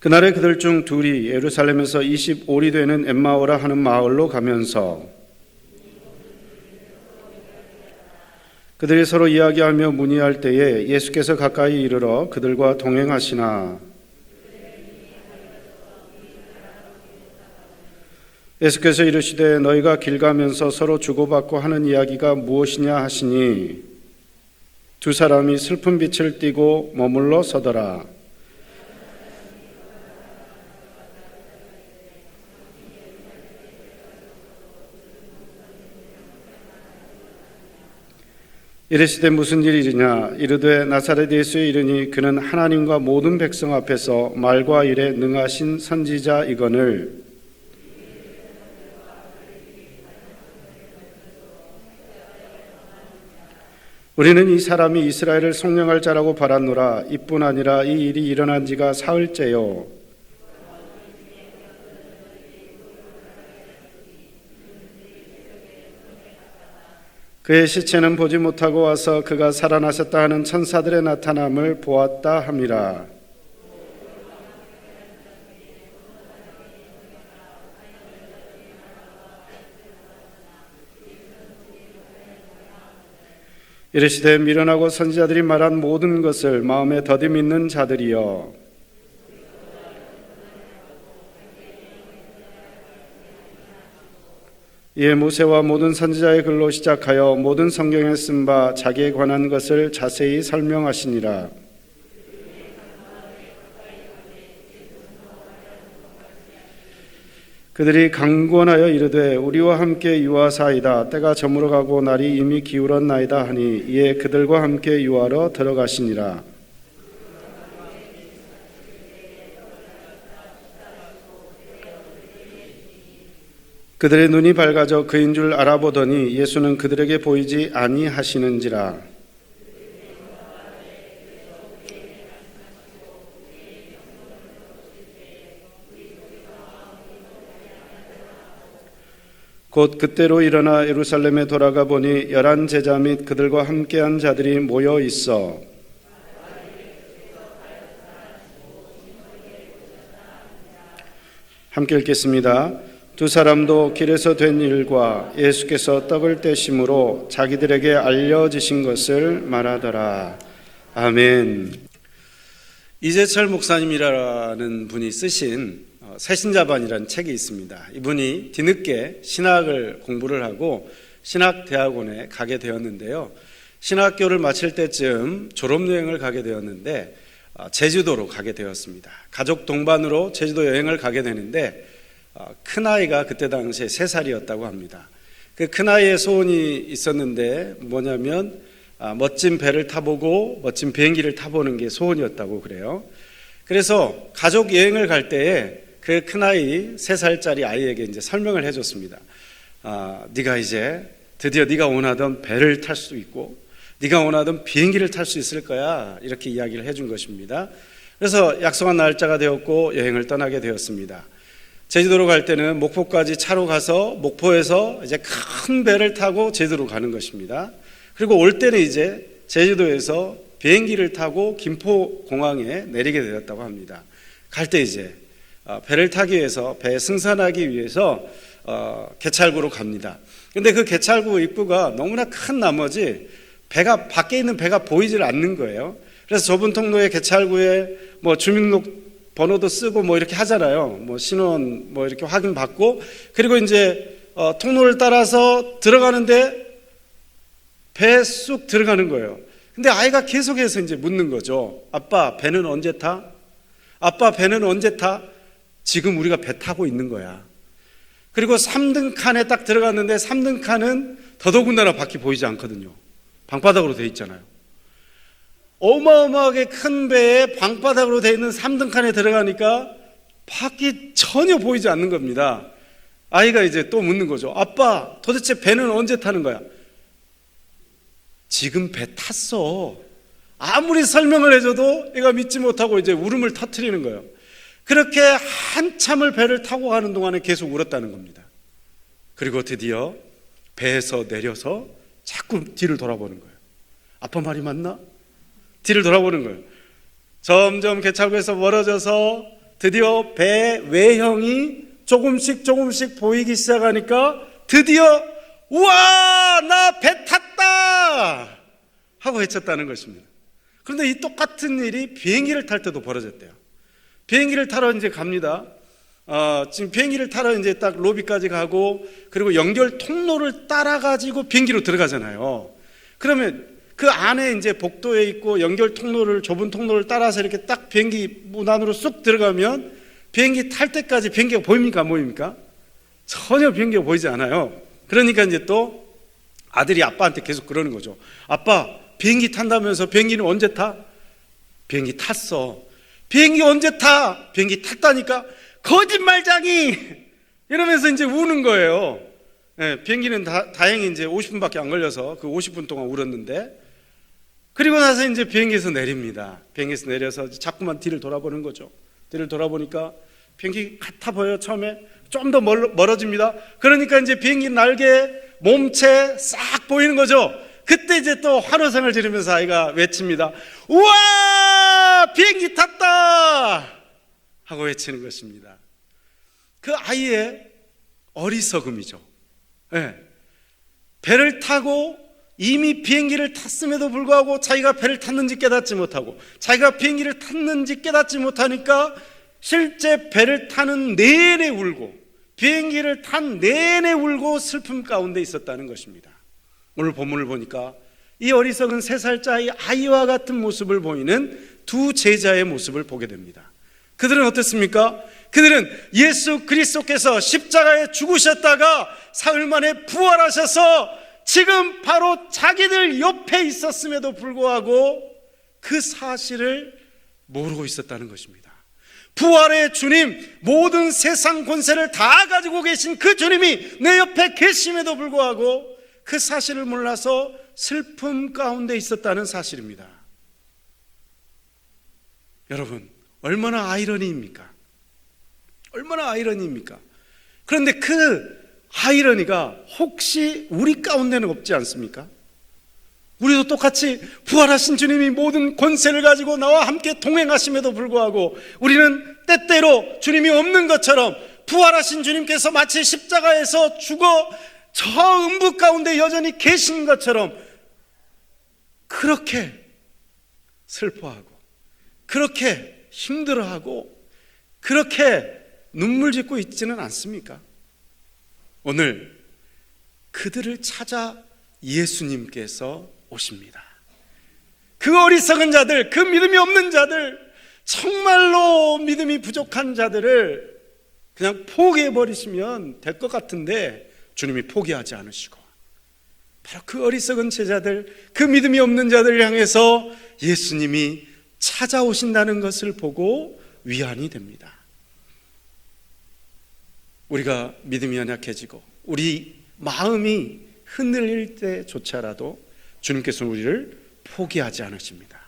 그날에 그들 중 둘이 예루살렘에서 25리 되는 엠마오라 하는 마을로 가면서 그들이 서로 이야기하며 문의할 때에 예수께서 가까이 이르러 그들과 동행하시나 예수께서 이르시되 너희가 길 가면서 서로 주고받고 하는 이야기가 무엇이냐 하시니 두 사람이 슬픈 빛을 띠고 머물러 서더라. 이르시되 무슨 일이냐 이르되 나사렛 예수에 이르니 그는 하나님과 모든 백성 앞에서 말과 일에 능하신 선지자이거늘 우리는 이 사람이 이스라엘을 속량할 자라고 바랐노라. 이뿐 아니라 이 일이 일어난 지가 사흘째요. 그의 시체는 보지 못하고 와서 그가 살아나셨다 하는 천사들의 나타남을 보았다 함이라. 이르시되 미련하고 선지자들이 말한 모든 것을 마음에 더디 믿는 자들이여 이에 모세와 모든 선지자의 글로 시작하여 모든 성경에 쓴 바 자기에 관한 것을 자세히 설명하시니라. 그들이 강권하여 이르되 우리와 함께 유하사이다. 때가 저물어가고 날이 이미 기울었나이다 하니 이에 그들과 함께 유하러 들어가시니라. 그들의 눈이 밝아져 그인 줄 알아보더니 예수는 그들에게 보이지 아니하시는지라. 곧 그때로 일어나 예루살렘에 돌아가 보니 11 제자 및 그들과 함께한 자들이 모여 있어 함께 읽겠습니다. 두 사람도 길에서 된 일과 예수께서 떡을 떼심으로 자기들에게 알려지신 것을 말하더라. 아멘. 이재철 목사님이라는 분이 쓰신 새신자반이라는 책이 있습니다. 이분이 뒤늦게 신학을 공부를 하고 신학대학원에 가게 되었는데요. 신학교를 마칠 때쯤 졸업여행을 가게 되었는데 제주도로 가게 되었습니다. 가족 동반으로 제주도 여행을 가게 되는데 큰아이가 그때 당시에 3살이었다고 합니다. 그 큰아이의 소원이 있었는데 뭐냐면 멋진 배를 타보고 멋진 비행기를 타보는 게 소원이었다고 그래요. 그래서 가족 여행을 갈 때에 그 큰아이 3살짜리 아이에게 이제 설명을 해줬습니다. 네가 이제 드디어 네가 원하던 배를 탈 수 있고 네가 원하던 비행기를 탈 수 있을 거야. 이렇게 이야기를 해준 것입니다. 그래서 약속한 날짜가 되었고 여행을 떠나게 되었습니다. 제주도로 갈 때는 목포까지 차로 가서 목포에서 이제 큰 배를 타고 제주도로 가는 것입니다. 그리고 올 때는 이제 제주도에서 비행기를 타고 김포공항에 내리게 되었다고 합니다. 갈 때 이제 배를 타기 위해서 배 승선하기 위해서 개찰구로 갑니다. 근데 그 개찰구 입구가 너무나 큰 나머지 배가 밖에 있는 배가 보이질 않는 거예요. 그래서 좁은 통로의 개찰구에 뭐 주민등록 번호도 쓰고 뭐 이렇게 하잖아요. 뭐 신원 뭐 이렇게 확인받고 그리고 이제 통로를 따라서 들어가는데 배에 쑥 들어가는 거예요. 근데 아이가 계속해서 이제 묻는 거죠. 아빠 배는 언제 타? 아빠 배는 언제 타? 지금 우리가 배 타고 있는 거야. 그리고 3등 칸에 딱 들어갔는데 3등 칸은 더더군다나 밖이 보이지 않거든요. 방바닥으로 돼 있잖아요. 어마어마하게 큰 배에 방바닥으로 돼 있는 3등 칸에 들어가니까 밖이 전혀 보이지 않는 겁니다. 아이가 이제 또 묻는 거죠. 아빠 도대체 배는 언제 타는 거야? 지금 배 탔어. 아무리 설명을 해줘도 얘가 믿지 못하고 이제 울음을 터뜨리는 거예요. 그렇게 한참을 배를 타고 가는 동안에 계속 울었다는 겁니다. 그리고 드디어 배에서 내려서 자꾸 뒤를 돌아보는 거예요. 아빠 말이 맞나? 뒤를 돌아보는 거예요. 점점 개찰구에서 멀어져서 드디어 배 외형이 조금씩 보이기 시작하니까 드디어 우와, 나 배 탔다 하고 외쳤다는 것입니다. 그런데 이 똑같은 일이 비행기를 탈 때도 벌어졌대요. 비행기를 타러 이제 갑니다. 지금 비행기를 타러 이제 딱 로비까지 가고, 그리고 연결 통로를 따라가지고 비행기로 들어가잖아요. 그러면 그 안에 이제 복도에 있고 연결 통로를, 좁은 통로를 따라서 이렇게 딱 비행기 문 안으로 쑥 들어가면 비행기 탈 때까지 비행기가 보입니까? 안 보입니까? 전혀 비행기가 보이지 않아요. 그러니까 이제 또 아들이 아빠한테 계속 그러는 거죠. 아빠, 비행기 탄다면서 비행기는 언제 타? 비행기 탔어. 비행기 언제 타? 비행기 탔다니까. 거짓말쟁이! 이러면서 이제 우는 거예요. 네, 비행기는 다행히 이제 50분밖에 안 걸려서 그 50분 동안 울었는데, 그리고 나서 이제 비행기에서 내립니다. 비행기에서 내려서 자꾸만 뒤를 돌아보는 거죠. 뒤를 돌아보니까 비행기 같아 보여요. 처음에 좀 더 멀어집니다. 그러니까 이제 비행기 날개, 몸체 싹 보이는 거죠. 그때 이제 또 환호성을 지르면서 아이가 외칩니다. 우와, 비행기 탔다 하고 외치는 것입니다. 그 아이의 어리석음이죠. 네. 배를 타고 이미 비행기를 탔음에도 불구하고 자기가 배를 탔는지 깨닫지 못하고, 자기가 비행기를 탔는지 깨닫지 못하니까 실제 배를 타는 내내 울고, 비행기를 탄 내내 울고 슬픔 가운데 있었다는 것입니다. 오늘 본문을 보니까 이 어리석은 3살짜리 아이와 같은 모습을 보이는 두 제자의 모습을 보게 됩니다. 그들은 어떻습니까? 그들은 예수 그리스도께서 십자가에 죽으셨다가 사흘 만에 부활하셔서 지금 바로 자기들 옆에 있었음에도 불구하고 그 사실을 모르고 있었다는 것입니다. 부활의 주님, 모든 세상 권세를 다 가지고 계신 그 주님이 내 옆에 계심에도 불구하고 그 사실을 몰라서 슬픔 가운데 있었다는 사실입니다. 여러분, 얼마나 아이러니입니까? 얼마나 아이러니입니까? 그런데 그 아이러니가 혹시 우리 가운데는 없지 않습니까? 우리도 똑같이 부활하신 주님이 모든 권세를 가지고 나와 함께 동행하심에도 불구하고 우리는 때때로 주님이 없는 것처럼, 부활하신 주님께서 마치 십자가에서 죽어 저 음부 가운데 여전히 계신 것처럼 그렇게 슬퍼하고, 그렇게 힘들어하고, 그렇게 눈물 짓고 있지는 않습니까? 오늘 그들을 찾아 예수님께서 오십니다. 그 어리석은 자들, 그 믿음이 없는 자들, 정말로 믿음이 부족한 자들을 그냥 포기해버리시면 될 것 같은데 주님이 포기하지 않으시고, 바로 그 어리석은 제자들, 그 믿음이 없는 자들을 향해서 예수님이 찾아오신다는 것을 보고 위안이 됩니다. 우리가 믿음이 연약해지고 우리 마음이 흔들릴 때조차라도 주님께서는 우리를 포기하지 않으십니다.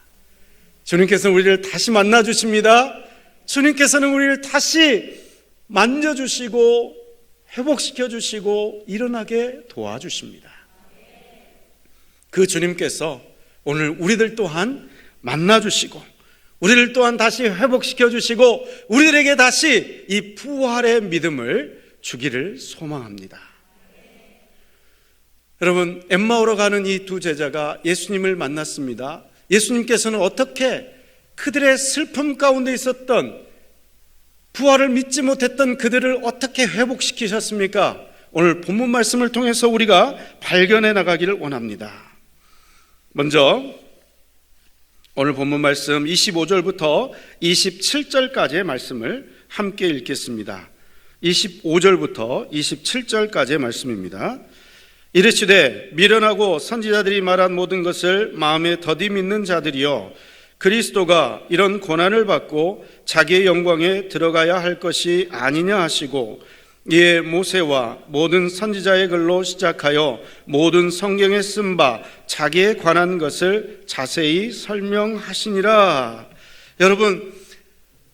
주님께서는 우리를 다시 만나주십니다. 주님께서는 우리를 다시 만져주시고 회복시켜주시고 일어나게 도와주십니다. 그 주님께서 오늘 우리들 또한 만나주시고, 우리를 또한 다시 회복시켜주시고, 우리들에게 다시 이 부활의 믿음을 주기를 소망합니다. 여러분, 엠마오로 가는 이 두 제자가 예수님을 만났습니다. 예수님께서는 어떻게 그들의 슬픔 가운데 있었던, 부활을 믿지 못했던 그들을 어떻게 회복시키셨습니까? 오늘 본문 말씀을 통해서 우리가 발견해 나가기를 원합니다. 먼저 오늘 본문 말씀 25절부터 27절까지의 말씀을 함께 읽겠습니다. 25절부터 27절까지의 말씀입니다. 이르시되 미련하고 선지자들이 말한 모든 것을 마음에 더디 믿는 자들이여, 그리스도가 이런 고난을 받고 자기의 영광에 들어가야 할 것이 아니냐 하시고, 이에 모세와 모든 선지자의 글로 시작하여 모든 성경에 쓴 바 자기에 관한 것을 자세히 설명하시니라. 여러분,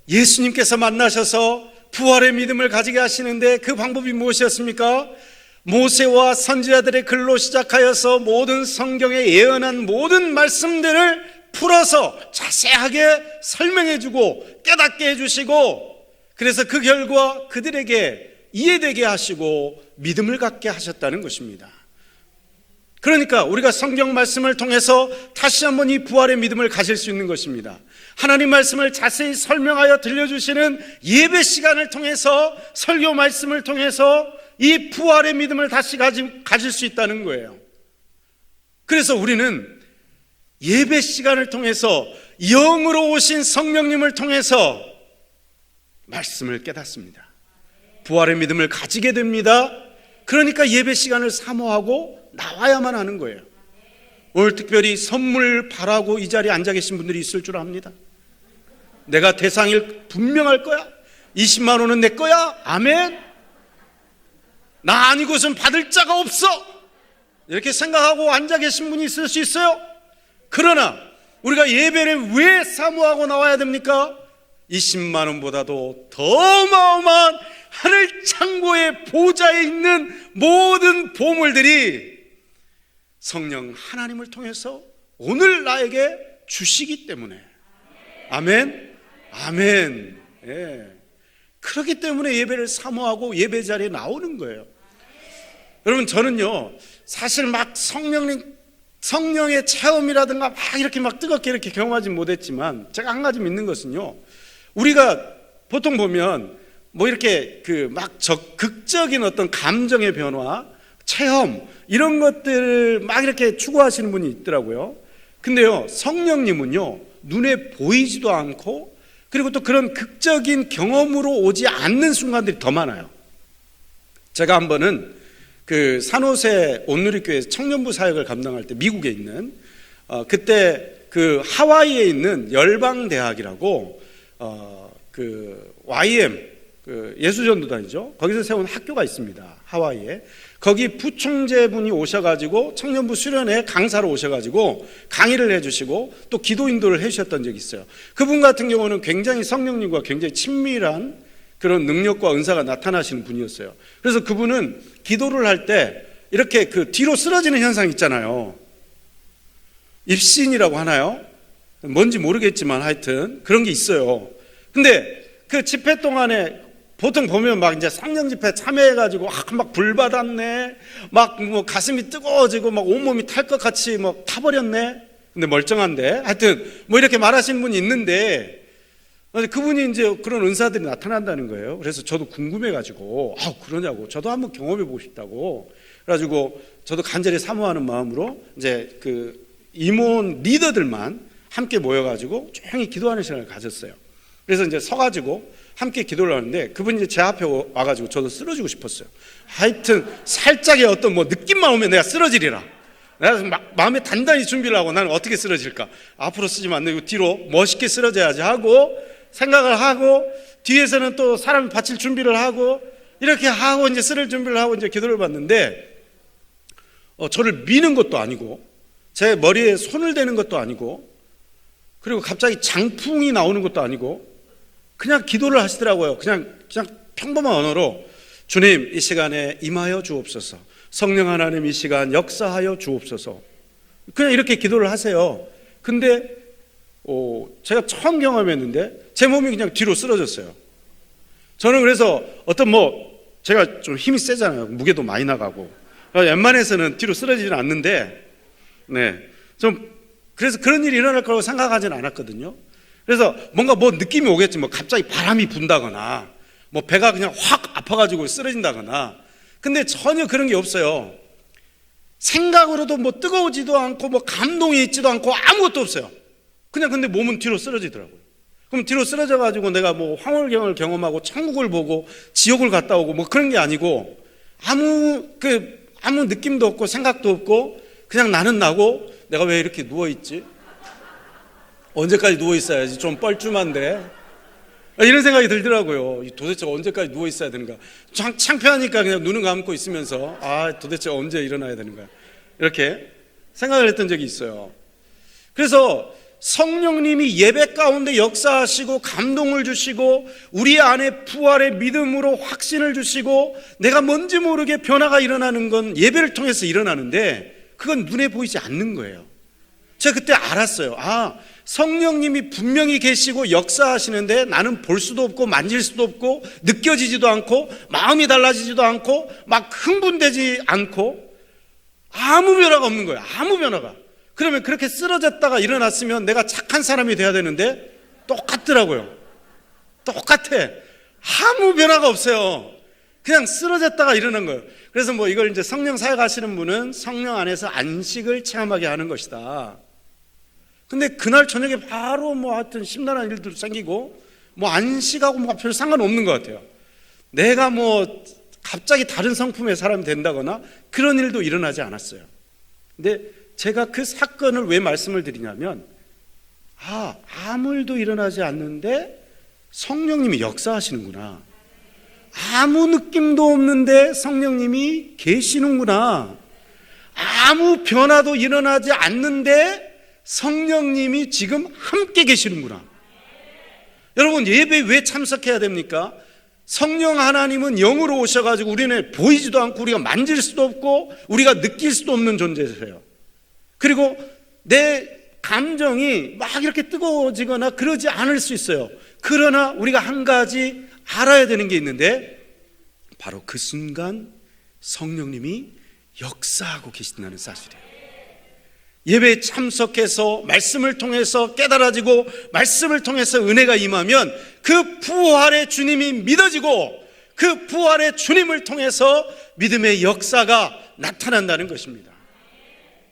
예수님께서 만나셔서 부활의 믿음을 가지게 하시는데 그 방법이 무엇이었습니까? 모세와 선지자들의 글로 시작하여서 모든 성경에 예언한 모든 말씀들을 풀어서 자세하게 설명해주고 깨닫게 해주시고, 그래서 그 결과 그들에게 이해되게 하시고 믿음을 갖게 하셨다는 것입니다. 그러니까 우리가 성경 말씀을 통해서 다시 한번 이 부활의 믿음을 가질 수 있는 것입니다. 하나님 말씀을 자세히 설명하여 들려주시는 예배 시간을 통해서, 설교 말씀을 통해서 이 부활의 믿음을 다시 가질 수 있다는 거예요. 그래서 우리는 예배 시간을 통해서 영으로 오신 성령님을 통해서 말씀을 깨닫습니다. 부활의 믿음을 가지게 됩니다. 그러니까 예배 시간을 사모하고 나와야만 하는 거예요. 오늘 특별히 선물 바라고 이 자리에 앉아 계신 분들이 있을 줄 압니다. 내가 대상일 분명할 거야. 20만 원은 내 거야. 아멘. 나 아니고선 받을 자가 없어. 이렇게 생각하고 앉아 계신 분이 있을 수 있어요. 그러나 우리가 예배를 왜 사모하고 나와야 됩니까? 20만 원보다도 더 어마어마한 하늘 창고의 보좌에 있는 모든 보물들이 성령 하나님을 통해서 오늘 나에게 주시기 때문에. 아멘. 아멘. 예. 그렇기 때문에 예배를 사모하고 예배 자리에 나오는 거예요. 여러분, 저는요 사실 막 성령의 체험이라든가 막 이렇게 막 뜨겁게 이렇게 경험하지 못했지만, 제가 한 가지 믿는 것은요, 우리가 보통 보면 뭐 이렇게 극적인 어떤 감정의 변화, 체험, 이런 것들을 막 이렇게 추구하시는 분이 있더라고요. 근데요, 성령님은요, 눈에 보이지도 않고, 그리고 또 그런 극적인 경험으로 오지 않는 순간들이 더 많아요. 제가 한 번은 그 산호세 온누리교회에서 청년부 사역을 감당할 때, 미국에 있는 그때 그 하와이에 있는 열방대학이라고 그 YM 그 예수전도단이죠. 거기서 세운 학교가 있습니다. 하와이에. 거기 부총재분이 오셔가지고 청년부 수련회 강사로 오셔가지고 강의를 해주시고 또 기도 인도를 해주셨던 적이 있어요. 그분 같은 경우는 굉장히 성령님과 굉장히 친밀한 그런 능력과 은사가 나타나시는 분이었어요. 그래서 그분은 기도를 할 때 이렇게 그 뒤로 쓰러지는 현상이 있잖아요. 입신이라고 하나요? 뭔지 모르겠지만 하여튼 그런 게 있어요. 근데 그 집회 동안에 보통 보면 막 이제 성령 집회 참여해가지고 막 불 받았네, 막 뭐 가슴이 뜨거워지고 막 온몸이 탈 것 같이 막 타버렸네. 근데 멀쩡한데 하여튼 뭐 이렇게 말하시는 분이 있는데, 그분이 이제 그런 은사들이 나타난다는 거예요. 그래서 저도 궁금해가지고 그러냐고, 저도 한번 경험해 보고 싶다고 그래가지고 저도 간절히 사모하는 마음으로 이제 그 임원 리더들만 함께 모여가지고 조용히 기도하는 시간을 가졌어요. 그래서 이제 서가지고 함께 기도를 하는데 그분이 이제 제 앞에 와가지고 저도 쓰러지고 싶었어요. 하여튼 살짝의 어떤 뭐 느낌만 오면 내가 쓰러지리라. 내가 마음에 단단히 준비를 하고 나는 어떻게 쓰러질까? 앞으로 쓰지면 안 되고 뒤로 멋있게 쓰러져야지 하고 생각을 하고, 뒤에서는 또 사람이 받칠 준비를 하고 이렇게 하고 이제 쓰러질 준비를 하고 이제 기도를 받는데, 저를 미는 것도 아니고 제 머리에 손을 대는 것도 아니고, 그리고 갑자기 장풍이 나오는 것도 아니고 그냥 기도를 하시더라고요. 그냥 평범한 언어로 주님 이 시간에 임하여 주옵소서, 성령 하나님 이 시간 역사하여 주옵소서, 그냥 이렇게 기도를 하세요. 근데 제가 처음 경험했는데 제 몸이 그냥 뒤로 쓰러졌어요. 저는 그래서 제가 좀 힘이 세잖아요. 무게도 많이 나가고 웬만해서는 뒤로 쓰러지지는 않는데, 그래서 그런 일이 일어날 거라고 생각하지는 않았거든요. 그래서 뭔가 느낌이 오겠지, 갑자기 바람이 분다거나 배가 그냥 확 아파가지고 쓰러진다거나. 근데 전혀 그런 게 없어요. 생각으로도 뜨거우지도 않고 감동이 있지도 않고 아무것도 없어요. 근데 몸은 뒤로 쓰러지더라고요. 그럼 뒤로 쓰러져가지고 내가 황홀경을 경험하고 천국을 보고 지옥을 갔다 오고 그런 게 아니고, 아무 느낌도 없고 생각도 없고 그냥 나는 나고, 내가 왜 이렇게 누워있지? 언제까지 누워있어야지? 좀 뻘쭘한데? 이런 생각이 들더라고요. 도대체 언제까지 누워있어야 되는가? 창피하니까 그냥 눈을 감고 있으면서 도대체 언제 일어나야 되는가? 이렇게 생각을 했던 적이 있어요. 그래서 성령님이 예배 가운데 역사하시고 감동을 주시고 우리 안에 부활의 믿음으로 확신을 주시고 내가 뭔지 모르게 변화가 일어나는 건 예배를 통해서 일어나는데, 그건 눈에 보이지 않는 거예요. 제가 그때 알았어요. 성령님이 분명히 계시고 역사하시는데 나는 볼 수도 없고 만질 수도 없고 느껴지지도 않고 마음이 달라지지도 않고 막 흥분되지 않고 아무 변화가 없는 거예요. 아무 변화가. 그러면 그렇게 쓰러졌다가 일어났으면 내가 착한 사람이 돼야 되는데 똑같더라고요. 똑같아. 아무 변화가 없어요. 그냥 쓰러졌다가 일어난 거예요. 그래서 뭐 이걸 이제 성령 사역하시는 분은 성령 안에서 안식을 체험하게 하는 것이다. 근데 그날 저녁에 바로 뭐 하여튼 심란한 일도 생기고 뭐 안식하고 뭐 별 상관없는 것 같아요. 내가 뭐 갑자기 다른 성품의 사람이 된다거나 그런 일도 일어나지 않았어요. 근데 제가 그 사건을 왜 말씀을 드리냐면 아무 일도 일어나지 않는데 성령님이 역사하시는구나. 아무 느낌도 없는데 성령님이 계시는구나. 아무 변화도 일어나지 않는데 성령님이 지금 함께 계시는구나. 여러분, 예배에 왜 참석해야 됩니까? 성령 하나님은 영으로 오셔가지고 우리는 보이지도 않고 우리가 만질 수도 없고 우리가 느낄 수도 없는 존재세요. 그리고 내 감정이 막 이렇게 뜨거워지거나 그러지 않을 수 있어요. 그러나 우리가 한 가지 알아야 되는 게 있는데 바로 그 순간 성령님이 역사하고 계신다는 사실이에요. 예배에 참석해서 말씀을 통해서 깨달아지고 말씀을 통해서 은혜가 임하면 그 부활의 주님이 믿어지고 그 부활의 주님을 통해서 믿음의 역사가 나타난다는 것입니다.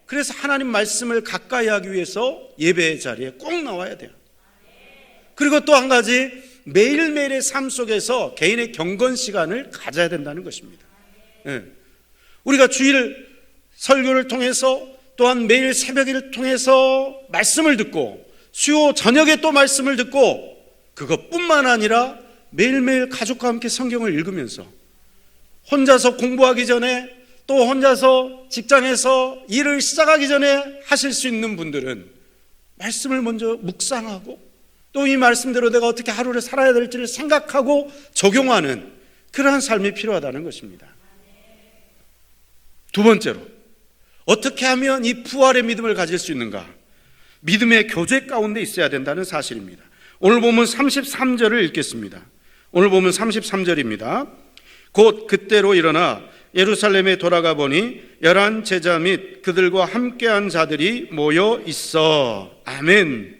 그래서 하나님 말씀을 가까이 하기 위해서 예배 자리에 꼭 나와야 돼요. 그리고 또 한 가지, 매일매일의 삶 속에서 개인의 경건 시간을 가져야 된다는 것입니다. 우리가 주일 설교를 통해서 또한 매일 새벽을 통해서 말씀을 듣고 수요 저녁에 또 말씀을 듣고 그것뿐만 아니라 매일매일 가족과 함께 성경을 읽으면서 혼자서 공부하기 전에 또 혼자서 직장에서 일을 시작하기 전에 하실 수 있는 분들은 말씀을 먼저 묵상하고 또 이 말씀대로 내가 어떻게 하루를 살아야 될지를 생각하고 적용하는 그러한 삶이 필요하다는 것입니다. 두 번째로, 어떻게 하면 이 부활의 믿음을 가질 수 있는가? 믿음의 교제 가운데 있어야 된다는 사실입니다. 오늘 보면 33절을 읽겠습니다. 오늘 보면 33절입니다. 곧 그때로 일어나 예루살렘에 돌아가 보니 11 제자 및 그들과 함께한 자들이 모여 있어. 아멘.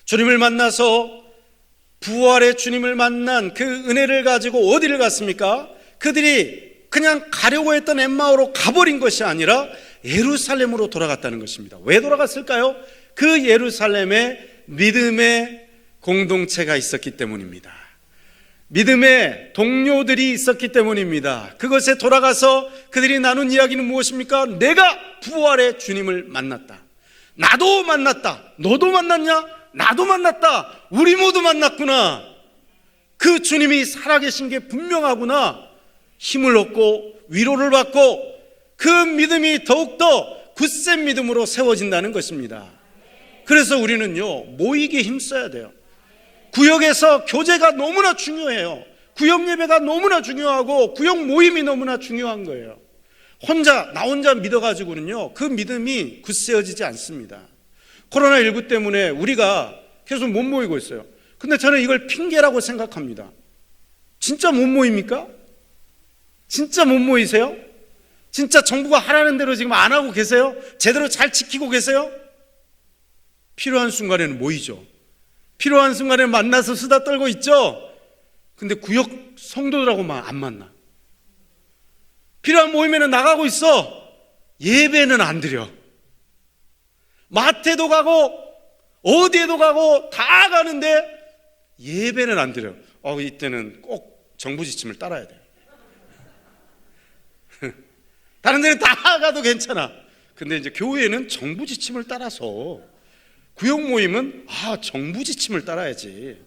주님을 만나서 부활의 주님을 만난 그 은혜를 가지고 어디를 갔습니까? 그들이 그냥 가려고 했던 엠마오로 가버린 것이 아니라 예루살렘으로 돌아갔다는 것입니다. 왜 돌아갔을까요? 그 예루살렘에 믿음의 공동체가 있었기 때문입니다. 믿음의 동료들이 있었기 때문입니다. 그것에 돌아가서 그들이 나눈 이야기는 무엇입니까? 내가 부활의 주님을 만났다. 나도 만났다. 너도 만났냐? 나도 만났다. 우리 모두 만났구나. 그 주님이 살아계신 게 분명하구나. 힘을 얻고 위로를 받고 그 믿음이 더욱더 굳센 믿음으로 세워진다는 것입니다. 그래서 우리는요, 모이기에 힘써야 돼요. 구역에서 교제가 너무나 중요해요. 구역 예배가 너무나 중요하고 구역 모임이 너무나 중요한 거예요. 나 혼자 믿어가지고는요, 그 믿음이 굳세어지지 않습니다. 코로나19 때문에 우리가 계속 못 모이고 있어요. 근데 저는 이걸 핑계라고 생각합니다. 진짜 못 모입니까? 진짜 못 모이세요? 진짜 정부가 하라는 대로 지금 안 하고 계세요? 제대로 잘 지키고 계세요? 필요한 순간에는 모이죠. 필요한 순간에 만나서 수다 떨고 있죠. 근데 구역 성도들하고만 안 만나. 필요한 모임에는 나가고 있어. 예배는 안 드려. 마트에도 가고 어디에도 가고 다 가는데 예배는 안 드려. 이때는 꼭 정부 지침을 따라야 돼. 다른 데는 다 가도 괜찮아. 근데 이제 교회는 정부 지침을 따라서, 구역 모임은 정부 지침을 따라야지.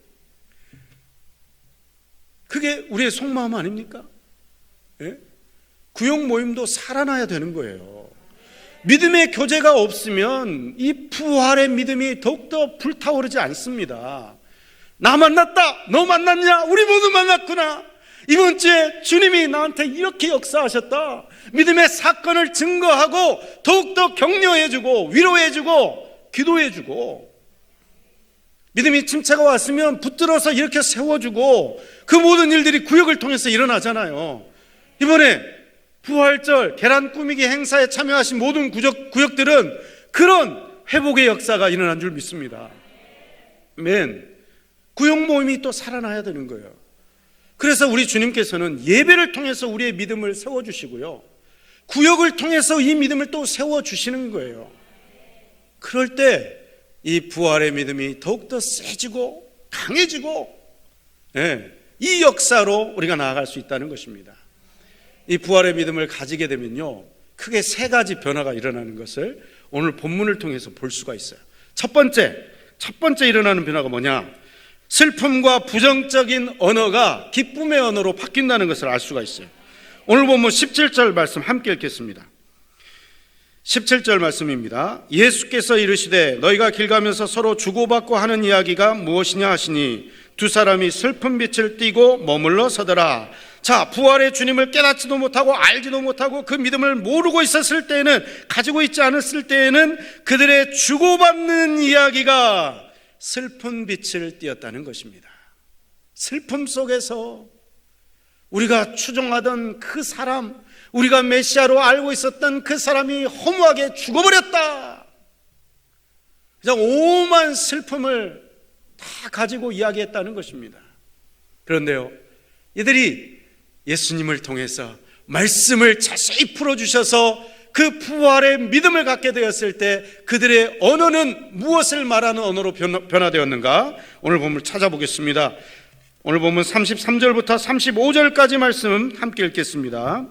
그게 우리의 속마음 아닙니까? 예? 구역 모임도 살아나야 되는 거예요. 믿음의 교제가 없으면 이 부활의 믿음이 더욱더 불타오르지 않습니다. 나 만났다, 너 만났냐, 우리 모두 만났구나. 이번 주에 주님이 나한테 이렇게 역사하셨다. 믿음의 사건을 증거하고 더욱더 격려해주고 위로해주고 기도해주고 믿음이 침체가 왔으면 붙들어서 이렇게 세워주고 그 모든 일들이 구역을 통해서 일어나잖아요. 이번에 부활절 계란 꾸미기 행사에 참여하신 모든 구역들은 그런 회복의 역사가 일어난 줄 믿습니다. 아멘. 구역 모임이 또 살아나야 되는 거예요. 그래서 우리 주님께서는 예배를 통해서 우리의 믿음을 세워주시고요, 구역을 통해서 이 믿음을 또 세워주시는 거예요. 그럴 때 이 부활의 믿음이 더욱더 세지고 강해지고, 이 역사로 우리가 나아갈 수 있다는 것입니다. 이 부활의 믿음을 가지게 되면요, 크게 세 가지 변화가 일어나는 것을 오늘 본문을 통해서 볼 수가 있어요. 첫 번째 일어나는 변화가 뭐냐? 슬픔과 부정적인 언어가 기쁨의 언어로 바뀐다는 것을 알 수가 있어요. 오늘 본문 17절 말씀 함께 읽겠습니다. 17절 말씀입니다. 예수께서 이르시되 너희가 길 가면서 서로 주고받고 하는 이야기가 무엇이냐 하시니 두 사람이 슬픈 빛을 띠고 머물러 서더라. 자, 부활의 주님을 깨닫지도 못하고 알지도 못하고 그 믿음을 모르고 있었을 때에는, 가지고 있지 않았을 때에는 그들의 주고받는 이야기가 슬픈 빛을 띠었다는 것입니다. 슬픔 속에서 우리가 추종하던 그 사람, 우리가 메시아로 알고 있었던 그 사람이 허무하게 죽어버렸다. 그냥 오만 슬픔을 다 가지고 이야기했다는 것입니다. 그런데요, 이들이 예수님을 통해서 말씀을 자세히 풀어주셔서 그 부활의 믿음을 갖게 되었을 때 그들의 언어는 무엇을 말하는 언어로 변화되었는가? 오늘 본문을 찾아보겠습니다. 오늘 본문 33절부터 35절까지 말씀 함께 읽겠습니다.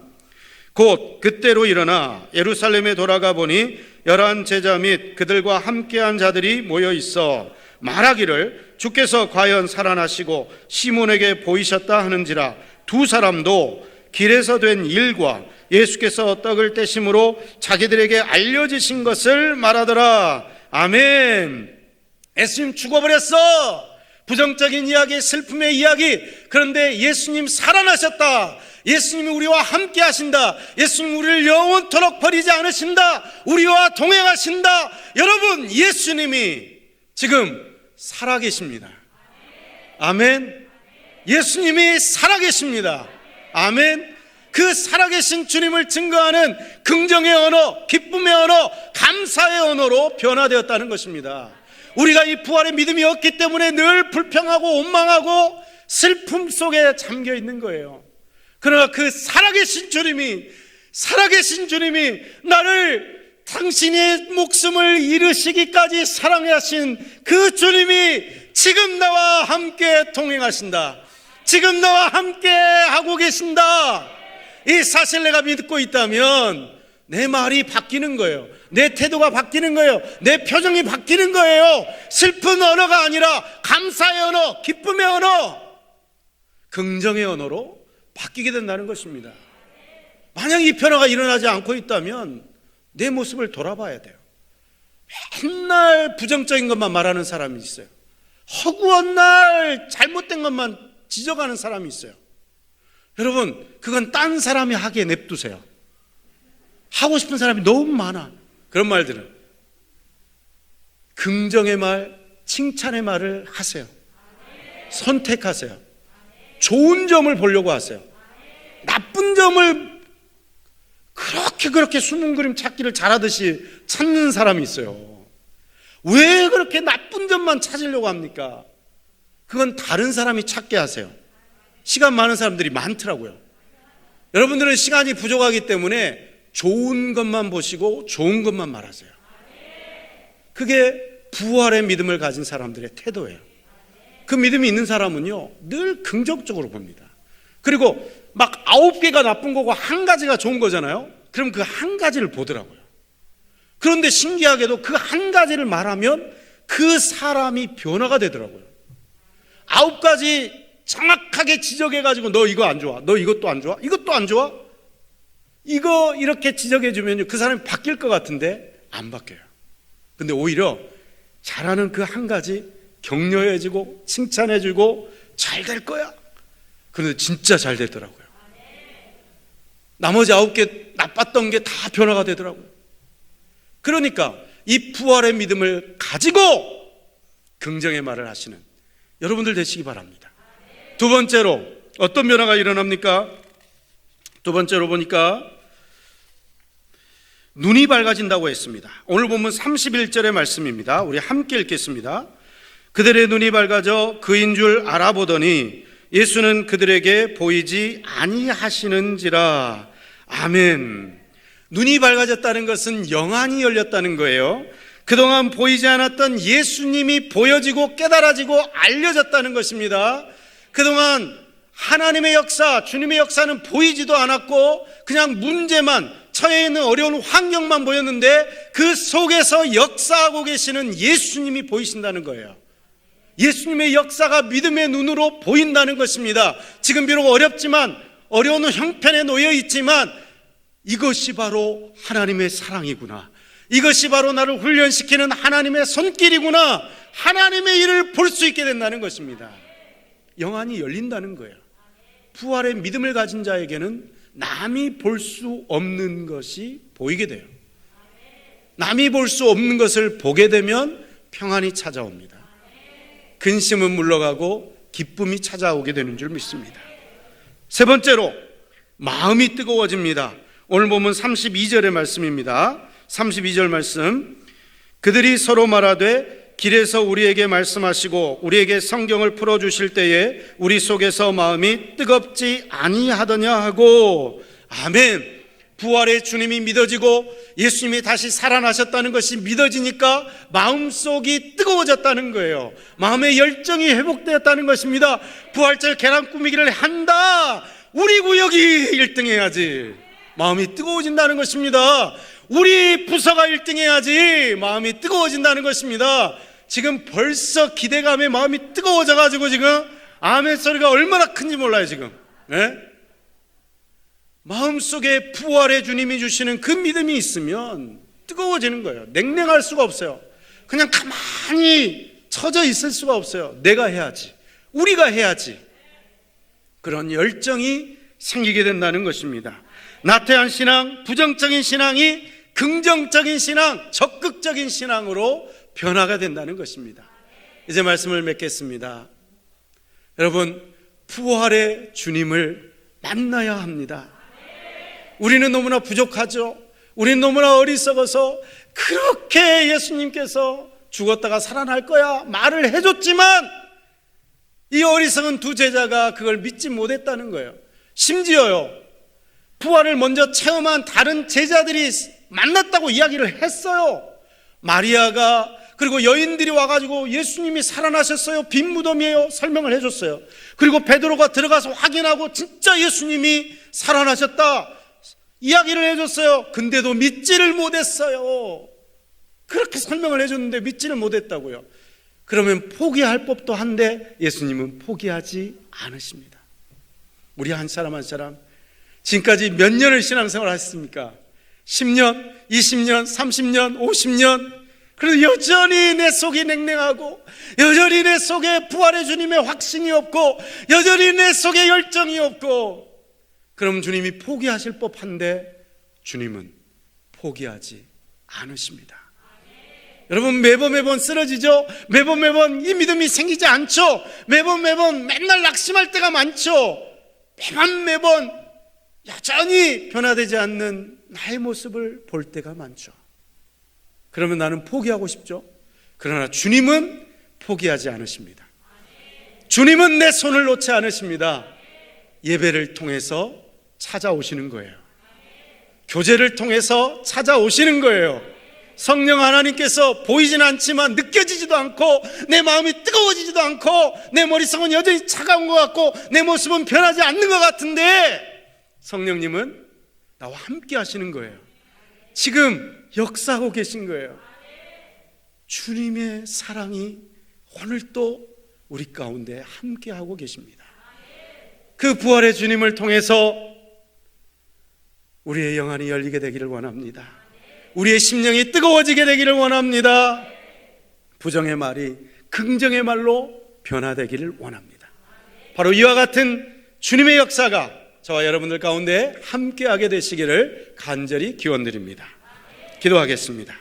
곧 그때로 일어나 예루살렘에 돌아가 보니 11 제자 및 그들과 함께한 자들이 모여 있어 말하기를 주께서 과연 살아나시고 시몬에게 보이셨다 하는지라. 두 사람도 길에서 된 일과 예수께서 떡을 떼심으로 자기들에게 알려지신 것을 말하더라. 아멘. 예수님 죽어버렸어. 부정적인 이야기, 슬픔의 이야기. 그런데 예수님 살아나셨다. 예수님이 우리와 함께 하신다. 예수님 우리를 영원토록 버리지 않으신다. 우리와 동행하신다. 여러분, 예수님이 지금 살아계십니다. 아멘. 예수님이 살아계십니다. 아멘. 그 살아계신 주님을 증거하는 긍정의 언어, 기쁨의 언어, 감사의 언어로 변화되었다는 것입니다. 우리가 이 부활의 믿음이 없기 때문에 늘 불평하고 원망하고 슬픔 속에 잠겨 있는 거예요. 그러나 그 살아계신 주님이 나를 당신의 목숨을 잃으시기까지 사랑하신 그 주님이 지금 나와 함께 동행하신다. 지금 나와 함께 하고 계신다. 이 사실 내가 믿고 있다면 내 말이 바뀌는 거예요. 내 태도가 바뀌는 거예요. 내 표정이 바뀌는 거예요. 슬픈 언어가 아니라 감사의 언어, 기쁨의 언어, 긍정의 언어로 바뀌게 된다는 것입니다. 만약 이 변화가 일어나지 않고 있다면 내 모습을 돌아봐야 돼요. 맨날 부정적인 것만 말하는 사람이 있어요. 허구한 날 잘못된 것만 지적하는 사람이 있어요. 여러분, 그건 딴 사람이 하기에 냅두세요. 하고 싶은 사람이 너무 많아. 그런 말들은 긍정의 말, 칭찬의 말을 하세요. 선택하세요. 좋은 점을 보려고 하세요. 나쁜 점을 그렇게 숨은 그림 찾기를 잘하듯이 찾는 사람이 있어요. 왜 그렇게 나쁜 점만 찾으려고 합니까? 그건 다른 사람이 찾게 하세요. 시간 많은 사람들이 많더라고요. 여러분들은 시간이 부족하기 때문에 좋은 것만 보시고 좋은 것만 말하세요. 그게 부활의 믿음을 가진 사람들의 태도예요. 그 믿음이 있는 사람은요, 늘 긍정적으로 봅니다. 그리고 막 9개가 나쁜 거고 1가지가 좋은 거잖아요. 그럼 그 1가지를 보더라고요. 그런데 신기하게도 그 1가지를 말하면 그 사람이 변화가 되더라고요. 9가지 정확하게 지적해가지고 너 이거 안 좋아, 너 이것도 안 좋아, 이것도 안 좋아, 이거 이렇게 지적해주면 그 사람이 바뀔 것 같은데 안 바뀌어요. 근데 오히려 잘하는 그 1가지 격려해주고 칭찬해주고 잘 될 거야. 그런데 진짜 잘 되더라고요. 나머지 9개 나빴던 게 다 변화가 되더라고요. 그러니까 이 부활의 믿음을 가지고 긍정의 말을 하시는 여러분들 되시기 바랍니다. 두 번째로 어떤 변화가 일어납니까? 두 번째로 보니까 눈이 밝아진다고 했습니다. 오늘 본문 31절의 말씀입니다. 우리 함께 읽겠습니다. 그들의 눈이 밝아져 그인 줄 알아보더니 예수는 그들에게 보이지 아니하시는지라. 아멘. 눈이 밝아졌다는 것은 영안이 열렸다는 거예요. 그동안 보이지 않았던 예수님이 보여지고 깨달아지고 알려졌다는 것입니다. 그동안 하나님의 역사, 주님의 역사는 보이지도 않았고 그냥 문제만, 처해 있는 어려운 환경만 보였는데 그 속에서 역사하고 계시는 예수님이 보이신다는 거예요. 예수님의 역사가 믿음의 눈으로 보인다는 것입니다. 지금 비록 어렵지만, 어려운 형편에 놓여 있지만 이것이 바로 하나님의 사랑이구나, 이것이 바로 나를 훈련시키는 하나님의 손길이구나, 하나님의 일을 볼 수 있게 된다는 것입니다. 영안이 열린다는 거예요. 부활의 믿음을 가진 자에게는 남이 볼 수 없는 것이 보이게 돼요. 남이 볼 수 없는 것을 보게 되면 평안이 찾아옵니다. 근심은 물러가고 기쁨이 찾아오게 되는 줄 믿습니다. 세 번째로 마음이 뜨거워집니다. 오늘 보면 32절의 말씀입니다. 32절 말씀. 그들이 서로 말하되 길에서 우리에게 말씀하시고 우리에게 성경을 풀어주실 때에 우리 속에서 마음이 뜨겁지 아니하더냐 하고. 아멘. 부활의 주님이 믿어지고 예수님이 다시 살아나셨다는 것이 믿어지니까 마음속이 뜨거워졌다는 거예요. 마음의 열정이 회복되었다는 것입니다. 부활절 계란 꾸미기를 한다. 우리 구역이 1등 해야지. 마음이 뜨거워진다는 것입니다. 우리 부서가 1등 해야지. 마음이 뜨거워진다는 것입니다. 지금 벌써 기대감에 마음이 뜨거워져가지고 지금 아멘 소리가 얼마나 큰지 몰라요 지금. 네? 마음속에 부활의 주님이 주시는 그 믿음이 있으면 뜨거워지는 거예요. 냉랭할 수가 없어요. 그냥 가만히 처져 있을 수가 없어요. 내가 해야지, 우리가 해야지, 그런 열정이 생기게 된다는 것입니다. 나태한 신앙, 부정적인 신앙이 긍정적인 신앙, 적극적인 신앙으로 변화가 된다는 것입니다. 이제 말씀을 맺겠습니다. 여러분, 부활의 주님을 만나야 합니다. 우리는 너무나 부족하죠. 우리는 너무나 어리석어서 그렇게 예수님께서 죽었다가 살아날 거야 말을 해줬지만 이 어리석은 두 제자가 그걸 믿지 못했다는 거예요. 심지어요, 부활을 먼저 체험한 다른 제자들이 만났다고 이야기를 했어요. 마리아가, 그리고 여인들이 와가지고 예수님이 살아나셨어요, 빈 무덤이에요 설명을 해줬어요. 그리고 베드로가 들어가서 확인하고 진짜 예수님이 살아나셨다 이야기를 해줬어요. 근데도 믿지를 못했어요. 그렇게 설명을 해줬는데 믿지를 못했다고요. 그러면 포기할 법도 한데 예수님은 포기하지 않으십니다. 우리 한 사람 한 사람 지금까지 몇 년을 신앙생활 하셨습니까? 10년, 20년, 30년, 50년. 그래도 여전히 내 속이 냉랭하고 여전히 내 속에 부활의 주님의 확신이 없고 여전히 내 속에 열정이 없고, 그럼 주님이 포기하실 법한데 주님은 포기하지 않으십니다. 여러분, 매번 쓰러지죠? 매번 이 믿음이 생기지 않죠? 매번 맨날 낙심할 때가 많죠? 매번 여전히 변화되지 않는 나의 모습을 볼 때가 많죠. 그러면 나는 포기하고 싶죠? 그러나 주님은 포기하지 않으십니다. 주님은 내 손을 놓지 않으십니다. 예배를 통해서 찾아오시는 거예요. 교제를 통해서 찾아오시는 거예요. 성령 하나님께서 보이진 않지만 느껴지지도 않고 내 마음이 뜨거워지지도 않고 내 머릿속은 여전히 차가운 것 같고 내 모습은 변하지 않는 것 같은데 성령님은 나와 함께 하시는 거예요. 지금 역사하고 계신 거예요. 주님의 사랑이 오늘도 우리 가운데 함께 하고 계십니다. 그 부활의 주님을 통해서 우리의 영안이 열리게 되기를 원합니다. 우리의 심령이 뜨거워지게 되기를 원합니다. 부정의 말이 긍정의 말로 변화되기를 원합니다. 바로 이와 같은 주님의 역사가 저와 여러분들 가운데 함께하게 되시기를 간절히 기원드립니다. 기도하겠습니다.